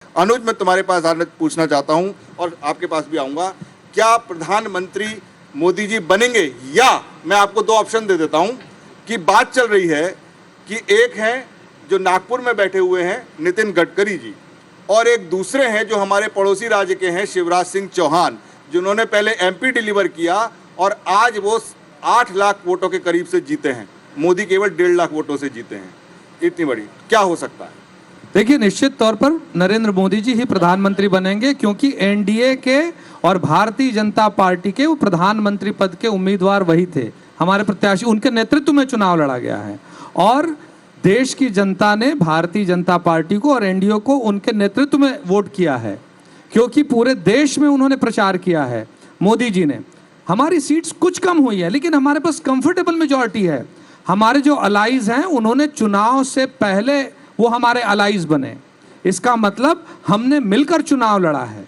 अनुज, मैं तुम्हारे पास पूछना चाहता हूं और आपके पास भी आऊंगा, क्या प्रधानमंत्री मोदी जी बनेंगे? या मैं आपको दो ऑप्शन दे देता हूं कि बात चल रही है कि एक है जो नागपुर में बैठे हुए हैं नितिन गडकरी जी, और एक दूसरे हैं जो हमारे पड़ोसी राज्य के हैं शिवराज सिंह चौहान, जिन्होंने पहले एमपी डिलीवर किया और आज वो 8 लाख वोटों के करीब से जीते हैं। मोदी केवल 1.5 लाख वोटों से जीते हैं। इतनी बड़ी क्या हो सकता है? देखिए, निश्चित तौर पर नरेंद्र मोदी जी ही प्रधानमंत्री बनेंगे, क्योंकि एनडीए के और भारतीय जनता पार्टी के वो प्रधानमंत्री पद के उम्मीदवार वही थे, हमारे प्रत्याशी, उनके नेतृत्व में चुनाव लड़ा गया है और देश की जनता ने भारतीय जनता पार्टी को और एनडीए को उनके नेतृत्व में वोट किया है, क्योंकि पूरे देश में उन्होंने प्रचार किया है मोदी जी ने। हमारी सीट्स कुछ कम हुई है, लेकिन हमारे पास कंफर्टेबल मेजॉरिटी है। हमारे जो अलाइज हैं उन्होंने चुनाव से पहले वो हमारे अलाइज बने। इसका मतलब हमने मिलकर चुनाव लड़ा है,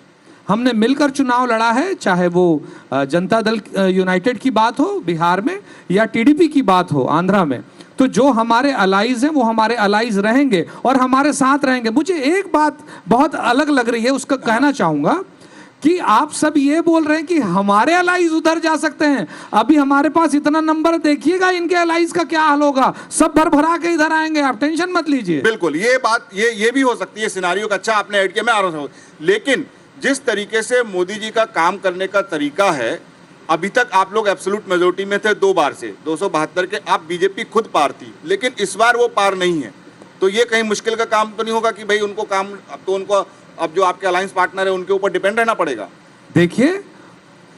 हमने मिलकर चुनाव लड़ा है, चाहे वो जनता दल यूनाइटेड की बात हो बिहार में या टीडीपी की बात हो आंध्रा में। तो जो हमारे अलाइज हैं वो हमारे अलाइज रहेंगे और हमारे साथ रहेंगे। मुझे एक बात बहुत अलग लग रही है, उसका कहना चाहूंगा कि आप सब ये बोल रहे हैं कि हमारे अलाइज उधर जा सकते हैं। अभी हमारे पास इतना नंबर, देखिएगा इनके अलाइज का क्या हाल होगा, सब भर भरा के इधर आएंगे, आप टेंशन मत लीजिए। बिल्कुल, ये बात ये भी हो सकती है सिनारियो का। अच्छा आपने ऐड किया, मैं आ रहा हूं। लेकिन जिस तरीके से मोदी जी का काम करने का तरीका है, अभी तक आप लोग एब्सोल्यूट मेजोरिटी में थे 2 बार से 272 के, आप बीजेपी खुद पार थी, लेकिन इस बार वो पार नहीं है। तो ये कहीं मुश्किल का काम तो नहीं होगा कि भाई उनको काम, अब तो उनको अब जो आपके अलायंस पार्टनर है उनके ऊपर डिपेंड रहना पड़ेगा? देखिए,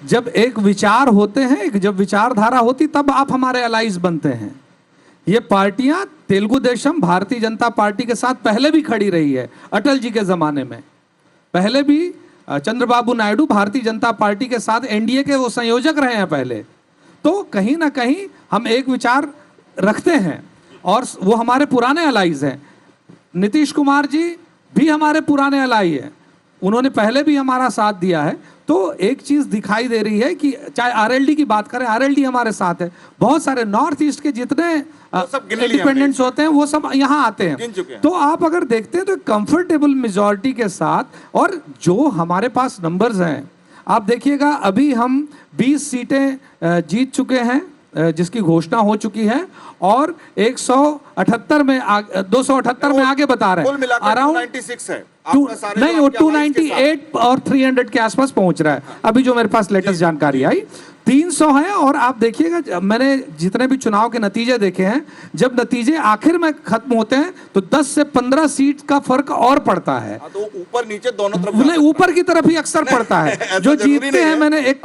जब एक विचार होते हैं, जब विचारधारा होती, तब आप हमारे अलाइज बनते हैं। ये पार्टियां तेलुगु देशम भारतीय जनता पार्टी के साथ पहले भी खड़ी रही है, अटल जी के जमाने में। पहले भी चंद्रबाबू नायडू भारतीय जनता पार्टी के साथ एनडीए के वो संयोजक रहे हैं पहले। तो कहीं ना कहीं हम एक विचार रखते हैं और वो हमारे पुराने अलाइज हैं। नीतीश कुमार जी भी हमारे पुराने अलाई है, उन्होंने पहले भी हमारा साथ दिया है। तो एक चीज दिखाई दे रही है कि चाहे आरएलडी की बात करें, आरएलडी हमारे साथ है। बहुत सारे नॉर्थ ईस्ट के जितने इंडिपेंडेंट्स होते हैं वो सब यहाँ आते हैं। तो आप अगर देखते हैं तो कंफर्टेबल मेजॉरिटी के साथ, और जो हमारे पास नंबर्स हैं आप देखिएगा, अभी हम 20 सीटें जीत चुके हैं जिसकी घोषणा हो चुकी है, और 178 में 278 में आगे बता रहे हैं, अराउंड 296 है नहीं, वो 298 और 300 के आसपास पहुंच रहा है। अभी जो मेरे पास लेटेस्ट जानकारी आई 300 है। और आप देखिएगा, मैंने जितने भी चुनाव के नतीजे देखे हैं, जब नतीजे आखिर में खत्म होते हैं तो 10 से 15 सीट का फर्क और पड़ता है। तो ऊपर नीचे दोनों तरफ, ऊपर की तरफ ही अक्सर पड़ता है। जो जीतते हैं, मैंने एक